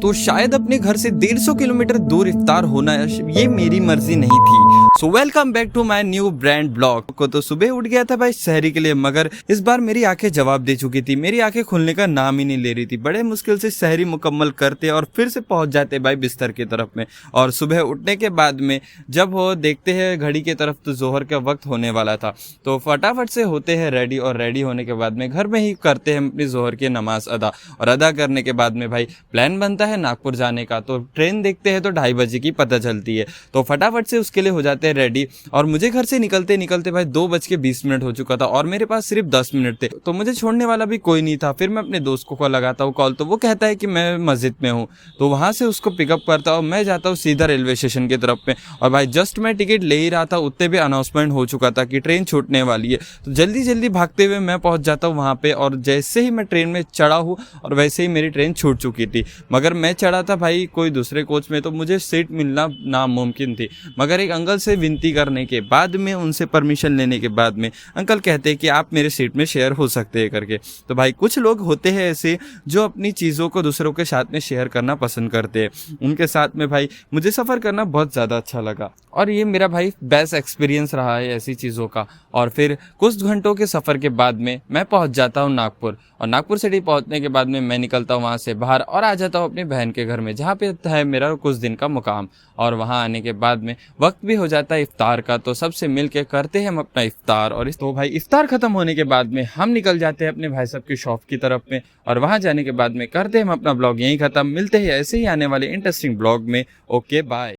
तो शायद अपने घर से 150 किलोमीटर दूर इफ्तार होना ये मेरी मर्जी नहीं थी। So welcome back to my new brand blog. को तो सुबह उठ गया था भाई शहरी के लिए, मगर इस बार मेरी आंखें जवाब दे चुकी थी। मेरी आंखें खुलने का नाम ही नहीं ले रही थी। बड़े मुश्किल से शहरी मुकम्मल करते और फिर से पहुंच जाते भाई बिस्तर की तरफ में। और सुबह उठने के बाद में जब वो देखते हैं घड़ी की तरफ तो जोहर का वक्त होने वाला था, तो फटाफट से होते हैं रेडी। और रेडी होने के बाद में घर में ही करते हैं अपनी जोहर की नमाज अदा। और अदा करने के बाद में भाई प्लान बनता है नागपुर जाने का। तो ट्रेन देखते हैं तो 2:30 बजे की पता चलती है, तो फटाफट से उसके लिए हो जाते हैं रेडी। और मुझे घर से निकलते निकलते भाई 2:20 हो चुका था और मेरे पास सिर्फ 10 मिनट थे, तो मुझे छोड़ने वाला भी कोई नहीं था। फिर मैं अपने दोस्त को लगाता हूँ कॉल, तो वो कहता है कि मैं मस्जिद में हूँ। तो वहाँ से उसको पिकअप करता हूँ, मैं जाता हूँ सीधा रेलवे स्टेशन की तरफ में। और भाई जस्ट मैं टिकट ले ही रहा था उतने भी अनाउंसमेंट हो चुका था कि ट्रेन छूटने वाली है। तो जल्दी जल्दी भागते हुए मैं पहुँच जाता हूँ वहाँ पे। और जैसे ही मैं ट्रेन में चढ़ा हूँ और वैसे ही मेरी ट्रेन छूट चुकी थी। मगर मैं चढ़ा था भाई कोई दूसरे कोच में, तो मुझे सीट मिलना नामुमकिन थी। मगर एक अंकल से विनती करने के बाद में, उनसे परमिशन लेने के बाद में, अंकल कहते हैं कि आप मेरे सीट में शेयर हो सकते हैं करके। तो भाई कुछ लोग होते हैं ऐसे जो अपनी चीज़ों को दूसरों के साथ में शेयर करना पसंद करते हैं। उनके साथ में भाई मुझे सफ़र करना बहुत ज़्यादा अच्छा लगा और ये मेरा भाई बेस्ट एक्सपीरियंस रहा है ऐसी चीज़ों का। और फिर कुछ घंटों के सफ़र के बाद में मैं पहुंच जाता हूं नागपुर। और नागपुर सिटी पहुंचने के बाद में मैं निकलता हूं वहां से बाहर और आ जाता हूं अपनी बहन के घर में, जहां पे है मेरा कुछ दिन का मुकाम। और वहां आने के बाद में वक्त भी हो जाता है इफ्तार का, तो सबसे मिल के करते हैं हम अपना इफ्तार। और तो भाई इफ्तार खत्म होने के बाद में हम निकल जाते हैं अपने भाई साहब की शॉप की तरफ में। और वहां जाने के बाद में करते हैं हम अपना ब्लॉग यहीं खत्म। मिलते हैं ऐसे ही आने वाले इंटरेस्टिंग ब्लॉग में। Okay bye.